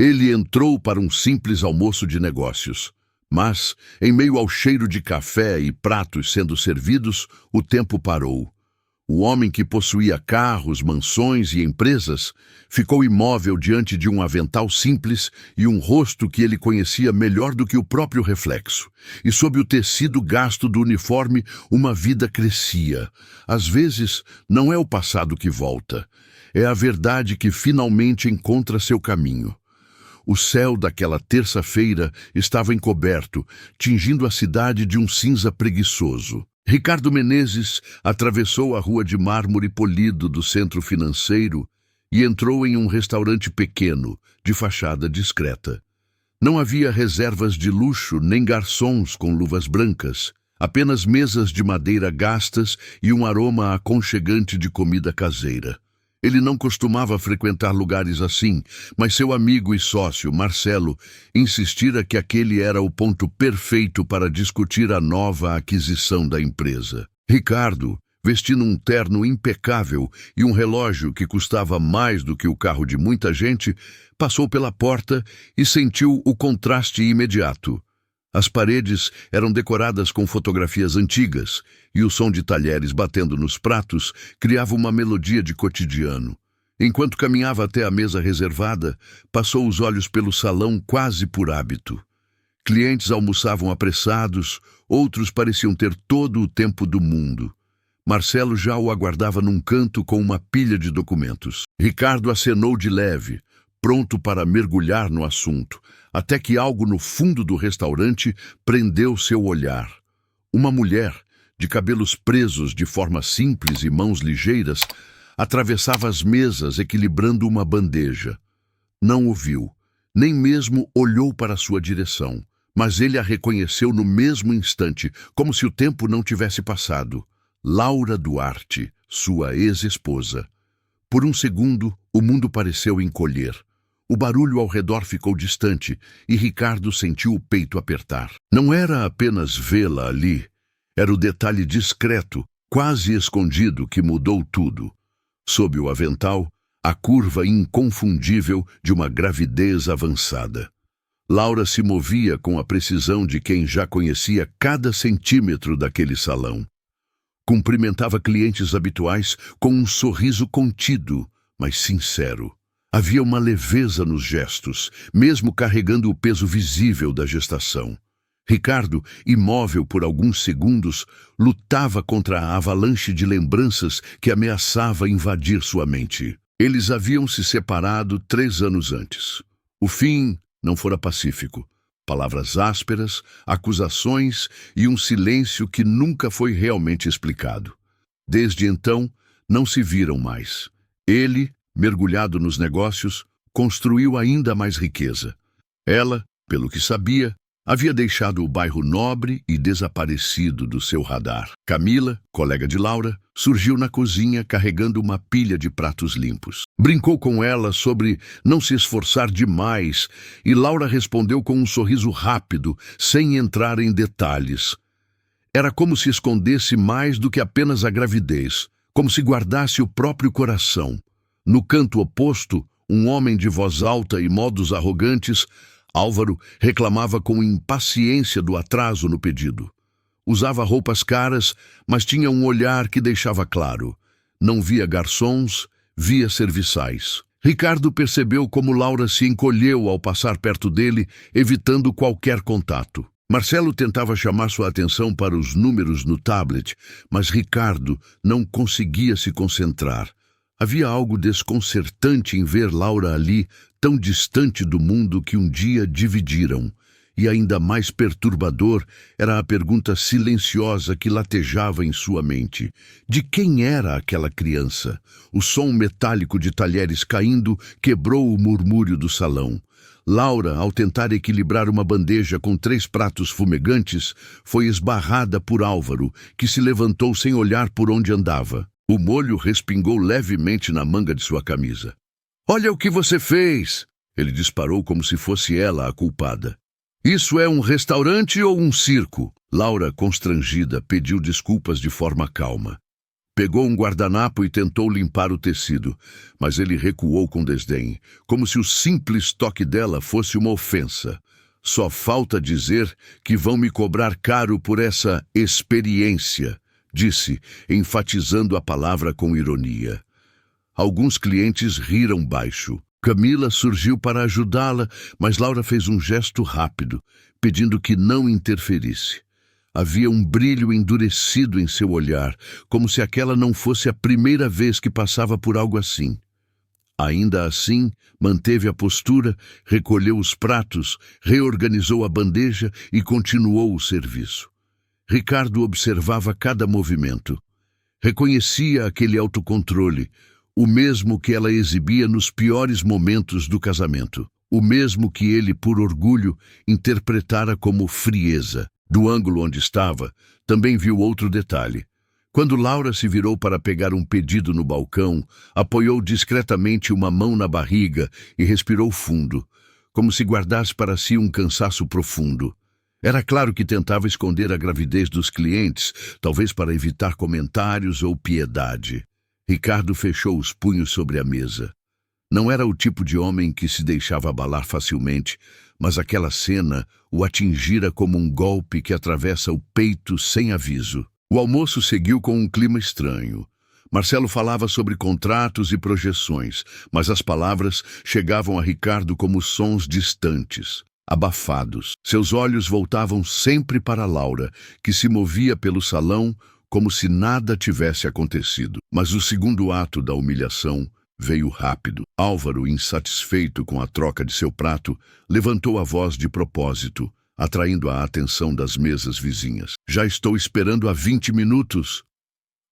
Ele entrou para um simples almoço de negócios. Mas, em meio ao cheiro de café e pratos sendo servidos, o tempo parou. O homem que possuía carros, mansões e empresas ficou imóvel diante de um avental simples e um rosto que ele conhecia melhor do que o próprio reflexo. E sob o tecido gasto do uniforme, uma vida crescia. Às vezes, não é o passado que volta. É a verdade que finalmente encontra seu caminho. O céu daquela terça-feira estava encoberto, tingindo a cidade de um cinza preguiçoso. Ricardo Menezes atravessou a rua de mármore polido do centro financeiro e entrou em um restaurante pequeno, de fachada discreta. Não havia reservas de luxo nem garçons com luvas brancas, apenas mesas de madeira gastas e um aroma aconchegante de comida caseira. Ele não costumava frequentar lugares assim, mas seu amigo e sócio, Marcelo, insistira que aquele era o ponto perfeito para discutir a nova aquisição da empresa. Ricardo, vestindo um terno impecável e um relógio que custava mais do que o carro de muita gente, passou pela porta e sentiu o contraste imediato. As paredes eram decoradas com fotografias antigas, e o som de talheres batendo nos pratos criava uma melodia de cotidiano. Enquanto caminhava até a mesa reservada, passou os olhos pelo salão quase por hábito. Clientes almoçavam apressados, outros pareciam ter todo o tempo do mundo. Marcelo já o aguardava num canto com uma pilha de documentos. Ricardo acenou de leve, pronto para mergulhar no assunto, até que algo no fundo do restaurante prendeu seu olhar. Uma mulher, de cabelos presos de forma simples e mãos ligeiras, atravessava as mesas equilibrando uma bandeja. Não o viu, nem mesmo olhou para sua direção, mas ele a reconheceu no mesmo instante, como se o tempo não tivesse passado. Laura Duarte, sua ex-esposa. Por um segundo, o mundo pareceu encolher. O barulho ao redor ficou distante e Ricardo sentiu o peito apertar. Não era apenas vê-la ali. Era o detalhe discreto, quase escondido, que mudou tudo. Sob o avental, a curva inconfundível de uma gravidez avançada. Laura se movia com a precisão de quem já conhecia cada centímetro daquele salão. Cumprimentava clientes habituais com um sorriso contido, mas sincero. Havia uma leveza nos gestos, mesmo carregando o peso visível da gestação. Ricardo, imóvel por alguns segundos, lutava contra a avalanche de lembranças que ameaçava invadir sua mente. Eles haviam se separado 3 anos antes. O fim não fora pacífico. Palavras ásperas, acusações e um silêncio que nunca foi realmente explicado. Desde então, não se viram mais. Ele, mergulhado nos negócios, construiu ainda mais riqueza. Ela, pelo que sabia, havia deixado o bairro nobre e desaparecido do seu radar. Camila, colega de Laura, surgiu na cozinha carregando uma pilha de pratos limpos. Brincou com ela sobre não se esforçar demais e Laura respondeu com um sorriso rápido, sem entrar em detalhes. Era como se escondesse mais do que apenas a gravidez, como se guardasse o próprio coração. No canto oposto, um homem de voz alta e modos arrogantes, Álvaro, reclamava com impaciência do atraso no pedido. Usava roupas caras, mas tinha um olhar que deixava claro. Não via garçons, via serviçais. Ricardo percebeu como Laura se encolheu ao passar perto dele, evitando qualquer contato. Marcelo tentava chamar sua atenção para os números no tablet, mas Ricardo não conseguia se concentrar. Havia algo desconcertante em ver Laura ali, tão distante do mundo que um dia dividiram. E ainda mais perturbador era a pergunta silenciosa que latejava em sua mente. De quem era aquela criança? O som metálico de talheres caindo quebrou o murmúrio do salão. Laura, ao tentar equilibrar uma bandeja com 3 pratos fumegantes, foi esbarrada por Álvaro, que se levantou sem olhar por onde andava. O molho respingou levemente na manga de sua camisa. "Olha o que você fez!" Ele disparou como se fosse ela a culpada. "Isso é um restaurante ou um circo?" Laura, constrangida, pediu desculpas de forma calma. Pegou um guardanapo e tentou limpar o tecido, mas ele recuou com desdém, como se o simples toque dela fosse uma ofensa. Só falta dizer que vão me cobrar caro por essa experiência, disse, enfatizando a palavra com ironia. Alguns clientes riram baixo. Camila surgiu para ajudá-la, mas Laura fez um gesto rápido, pedindo que não interferisse. Havia um brilho endurecido em seu olhar, como se aquela não fosse a primeira vez que passava por algo assim. Ainda assim, manteve a postura, recolheu os pratos, reorganizou a bandeja e continuou o serviço. Ricardo observava cada movimento. Reconhecia aquele autocontrole, o mesmo que ela exibia nos piores momentos do casamento, o mesmo que ele, por orgulho, interpretara como frieza. Do ângulo onde estava, também viu outro detalhe. Quando Laura se virou para pegar um pedido no balcão, apoiou discretamente uma mão na barriga e respirou fundo, como se guardasse para si um cansaço profundo. Era claro que tentava esconder a gravidez dos clientes, talvez para evitar comentários ou piedade. Ricardo fechou os punhos sobre a mesa. Não era o tipo de homem que se deixava abalar facilmente, mas aquela cena o atingira como um golpe que atravessa o peito sem aviso. O almoço seguiu com um clima estranho. Marcelo falava sobre contratos e projeções, mas as palavras chegavam a Ricardo como sons distantes, abafados. Seus olhos voltavam sempre para Laura, que se movia pelo salão como se nada tivesse acontecido. Mas o segundo ato da humilhação veio rápido. Álvaro, insatisfeito com a troca de seu prato, levantou a voz de propósito, atraindo a atenção das mesas vizinhas. "Já estou esperando há 20 minutos.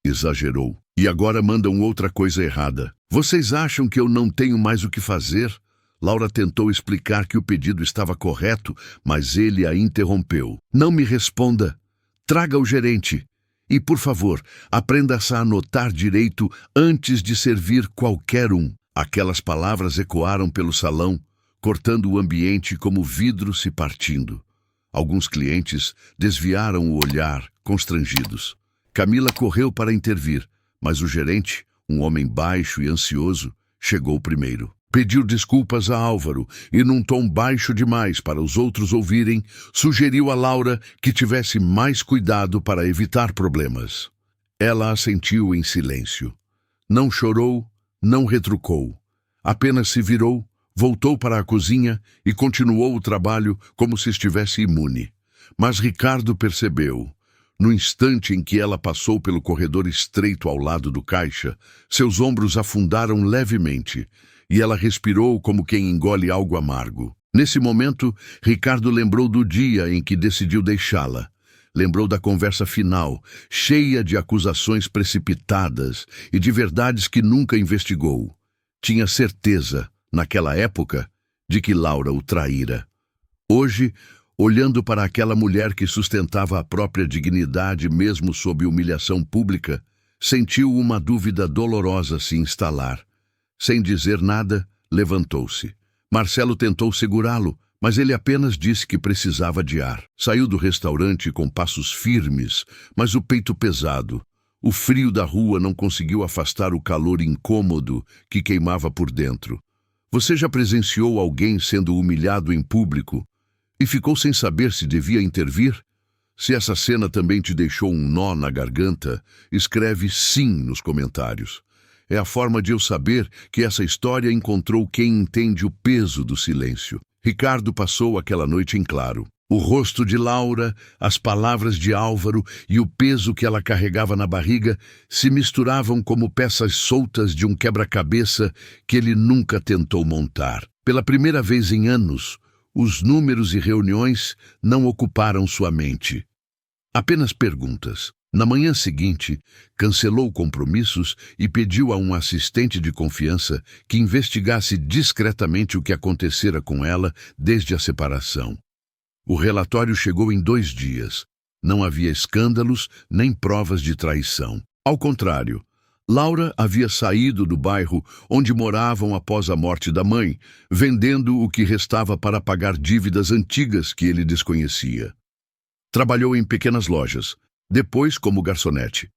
Exagerou. "E agora mandam outra coisa errada. Vocês acham que eu não tenho mais o que fazer?" Laura tentou explicar que o pedido estava correto, mas ele a interrompeu. "Não me responda. Traga o gerente. E, por favor, aprenda-se a anotar direito antes de servir qualquer um." Aquelas palavras ecoaram pelo salão, cortando o ambiente como vidro se partindo. Alguns clientes desviaram o olhar, constrangidos. Camila correu para intervir, mas o gerente, um homem baixo e ansioso, chegou primeiro. Pediu desculpas a Álvaro e, num tom baixo demais para os outros ouvirem, sugeriu a Laura que tivesse mais cuidado para evitar problemas. Ela assentiu em silêncio. Não chorou, não retrucou. Apenas se virou, voltou para a cozinha e continuou o trabalho como se estivesse imune. Mas Ricardo percebeu. No instante em que ela passou pelo corredor estreito ao lado do caixa, seus ombros afundaram levemente e ela respirou como quem engole algo amargo. Nesse momento, Ricardo lembrou do dia em que decidiu deixá-la. Lembrou da conversa final, cheia de acusações precipitadas e de verdades que nunca investigou. Tinha certeza, naquela época, de que Laura o traíra. Hoje, olhando para aquela mulher que sustentava a própria dignidade mesmo sob humilhação pública, sentiu uma dúvida dolorosa se instalar. Sem dizer nada, levantou-se. Marcelo tentou segurá-lo, mas ele apenas disse que precisava de ar. Saiu do restaurante com passos firmes, mas o peito pesado. O frio da rua não conseguiu afastar o calor incômodo que queimava por dentro. Você já presenciou alguém sendo humilhado em público e ficou sem saber se devia intervir? Se essa cena também te deixou um nó na garganta, escreve sim nos comentários. É a forma de eu saber que essa história encontrou quem entende o peso do silêncio. Ricardo passou aquela noite em claro. O rosto de Laura, as palavras de Álvaro e o peso que ela carregava na barriga se misturavam como peças soltas de um quebra-cabeça que ele nunca tentou montar. Pela primeira vez em anos, os números e reuniões não ocuparam sua mente. Apenas perguntas. Na manhã seguinte, cancelou compromissos e pediu a um assistente de confiança que investigasse discretamente o que acontecera com ela desde a separação. O relatório chegou em 2 dias. Não havia escândalos nem provas de traição. Ao contrário, Laura havia saído do bairro onde moravam após a morte da mãe, vendendo o que restava para pagar dívidas antigas que ele desconhecia. Trabalhou em pequenas lojas, depois como garçonete.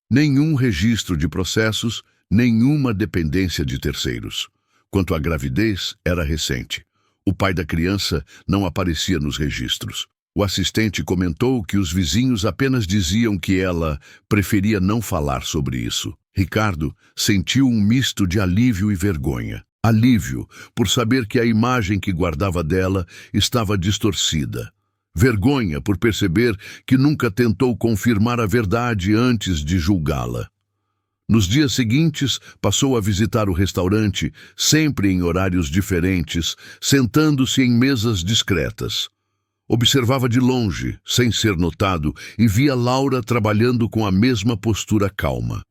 Nenhum registro de processos, nenhuma dependência de terceiros. Quanto à gravidez, era recente. O pai da criança não aparecia nos registros. O assistente comentou que os vizinhos apenas diziam que ela preferia não falar sobre isso. Ricardo sentiu um misto de alívio e vergonha. Alívio por saber que a imagem que guardava dela estava distorcida. Vergonha por perceber que nunca tentou confirmar a verdade antes de julgá-la. Nos dias seguintes, passou a visitar o restaurante, sempre em horários diferentes, sentando-se em mesas discretas. Observava de longe, sem ser notado, e via Laura trabalhando com a mesma postura calma.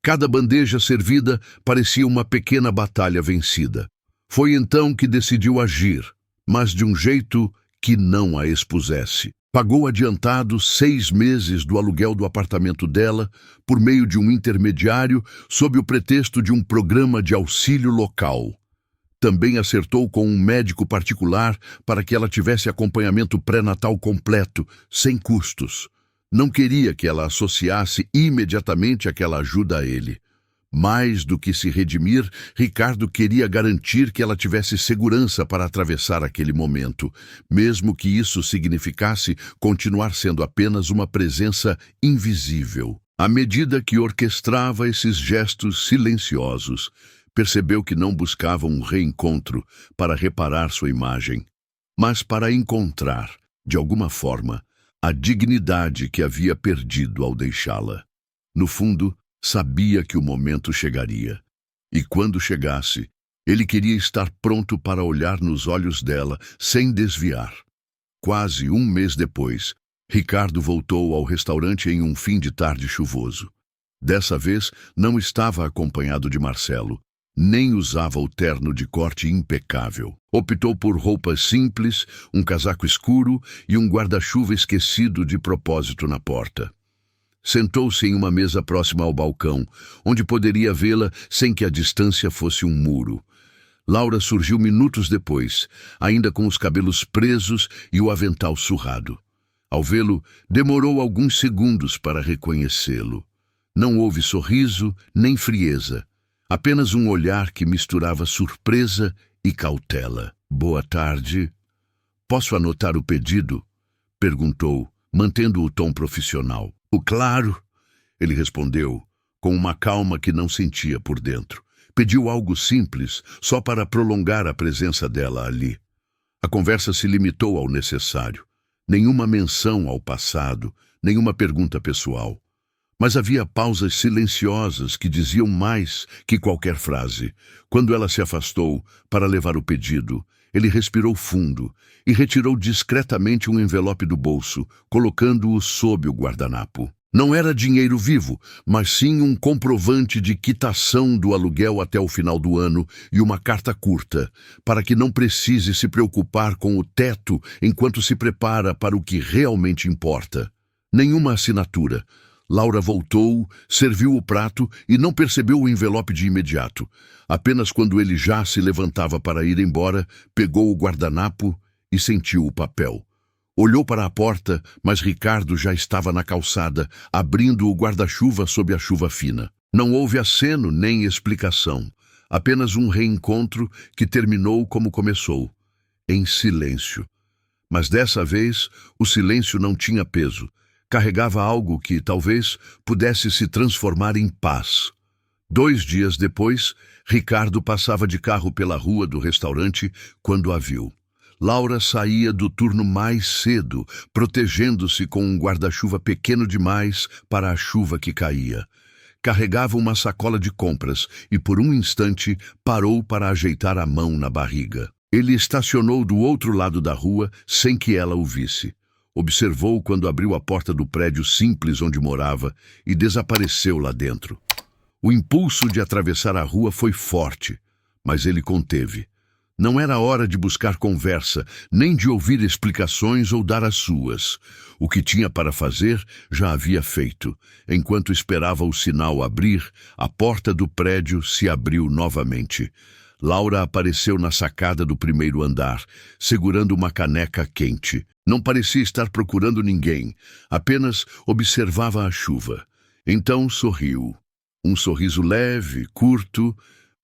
Cada bandeja servida parecia uma pequena batalha vencida. Foi então que decidiu agir, mas de um jeito que não a expusesse. Pagou adiantado 6 meses do aluguel do apartamento dela por meio de um intermediário sob o pretexto de um programa de auxílio local. Também acertou com um médico particular para que ela tivesse acompanhamento pré-natal completo, sem custos. Não queria que ela associasse imediatamente aquela ajuda a ele. Mais do que se redimir, Ricardo queria garantir que ela tivesse segurança para atravessar aquele momento, mesmo que isso significasse continuar sendo apenas uma presença invisível. À medida que orquestrava esses gestos silenciosos, percebeu que não buscava um reencontro para reparar sua imagem, mas para encontrar, de alguma forma, a dignidade que havia perdido ao deixá-la. No fundo, sabia que o momento chegaria. E quando chegasse, ele queria estar pronto para olhar nos olhos dela, sem desviar. Quase um mês depois, Ricardo voltou ao restaurante em um fim de tarde chuvoso. Dessa vez, não estava acompanhado de Marcelo, nem usava o terno de corte impecável. Optou por roupas simples, um casaco escuro e um guarda-chuva esquecido de propósito na porta. Sentou-se em uma mesa próxima ao balcão, onde poderia vê-la sem que a distância fosse um muro. Laura surgiu minutos depois, ainda com os cabelos presos e o avental surrado. Ao vê-lo, demorou alguns segundos para reconhecê-lo. Não houve sorriso nem frieza, apenas um olhar que misturava surpresa e cautela. "Boa tarde. Posso anotar o pedido?" perguntou, mantendo o tom profissional. "Claro", ele respondeu, com uma calma que não sentia por dentro. Pediu algo simples, só para prolongar a presença dela ali. A conversa se limitou ao necessário. Nenhuma menção ao passado, nenhuma pergunta pessoal. Mas havia pausas silenciosas que diziam mais que qualquer frase. Quando ela se afastou para levar o pedido, ele respirou fundo e retirou discretamente um envelope do bolso, colocando-o sob o guardanapo. Não era dinheiro vivo, mas sim um comprovante de quitação do aluguel até o final do ano e uma carta curta, para que não precise se preocupar com o teto enquanto se prepara para o que realmente importa. Nenhuma assinatura. Laura voltou, serviu o prato e não percebeu o envelope de imediato. Apenas quando ele já se levantava para ir embora, pegou o guardanapo e sentiu o papel. Olhou para a porta, mas Ricardo já estava na calçada, abrindo o guarda-chuva sob a chuva fina. Não houve aceno nem explicação, apenas um reencontro que terminou como começou, em silêncio. Mas dessa vez, o silêncio não tinha peso. Carregava algo que, talvez, pudesse se transformar em paz. 2 dias depois, Ricardo passava de carro pela rua do restaurante quando a viu. Laura saía do turno mais cedo, protegendo-se com um guarda-chuva pequeno demais para a chuva que caía. Carregava uma sacola de compras e, por um instante, parou para ajeitar a mão na barriga. Ele estacionou do outro lado da rua sem que ela o visse. Observou quando abriu a porta do prédio simples onde morava e desapareceu lá dentro. O impulso de atravessar a rua foi forte, mas ele conteve. Não era hora de buscar conversa, nem de ouvir explicações ou dar as suas. O que tinha para fazer já havia feito. Enquanto esperava o sinal abrir, a porta do prédio se abriu novamente. Laura apareceu na sacada do primeiro andar, segurando uma caneca quente. Não parecia estar procurando ninguém, apenas observava a chuva. Então sorriu. Um sorriso leve, curto,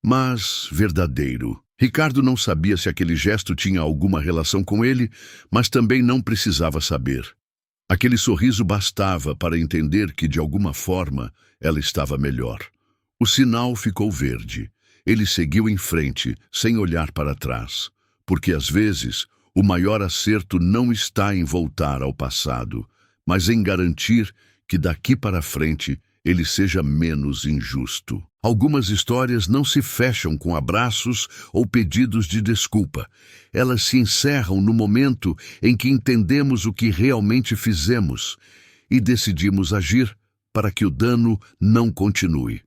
mas verdadeiro. Ricardo não sabia se aquele gesto tinha alguma relação com ele, mas também não precisava saber. Aquele sorriso bastava para entender que, de alguma forma, ela estava melhor. O sinal ficou verde. Ele seguiu em frente, sem olhar para trás. Porque, às vezes, o maior acerto não está em voltar ao passado, mas em garantir que daqui para frente ele seja menos injusto. Algumas histórias não se fecham com abraços ou pedidos de desculpa. Elas se encerram no momento em que entendemos o que realmente fizemos e decidimos agir para que o dano não continue.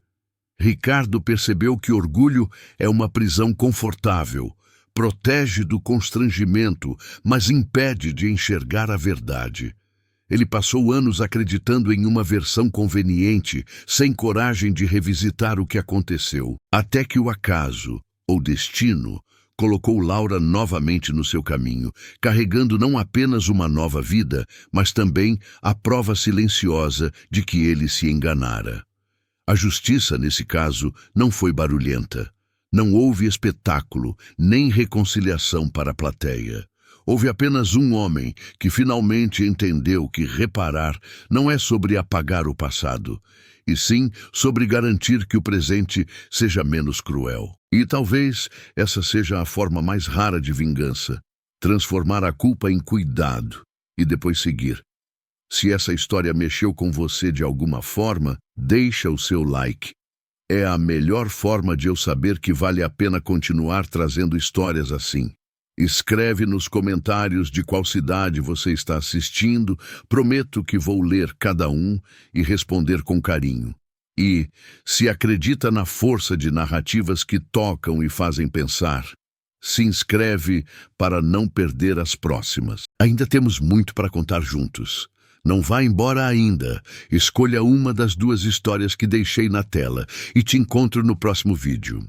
Ricardo percebeu que orgulho é uma prisão confortável, protege do constrangimento, mas impede de enxergar a verdade. Ele passou anos acreditando em uma versão conveniente, sem coragem de revisitar o que aconteceu, até que o acaso, ou destino, colocou Laura novamente no seu caminho, carregando não apenas uma nova vida, mas também a prova silenciosa de que ele se enganara. A justiça, nesse caso, não foi barulhenta. Não houve espetáculo, nem reconciliação para a plateia. Houve apenas um homem que finalmente entendeu que reparar não é sobre apagar o passado, e sim sobre garantir que o presente seja menos cruel. E talvez essa seja a forma mais rara de vingança: transformar a culpa em cuidado e depois seguir. Se essa história mexeu com você de alguma forma, deixa o seu like. É a melhor forma de eu saber que vale a pena continuar trazendo histórias assim. Escreve nos comentários de qual cidade você está assistindo. Prometo que vou ler cada um e responder com carinho. E, se acredita na força de narrativas que tocam e fazem pensar, se inscreve para não perder as próximas. Ainda temos muito para contar juntos. Não vá embora ainda. Escolha uma das duas histórias que deixei na tela e te encontro no próximo vídeo.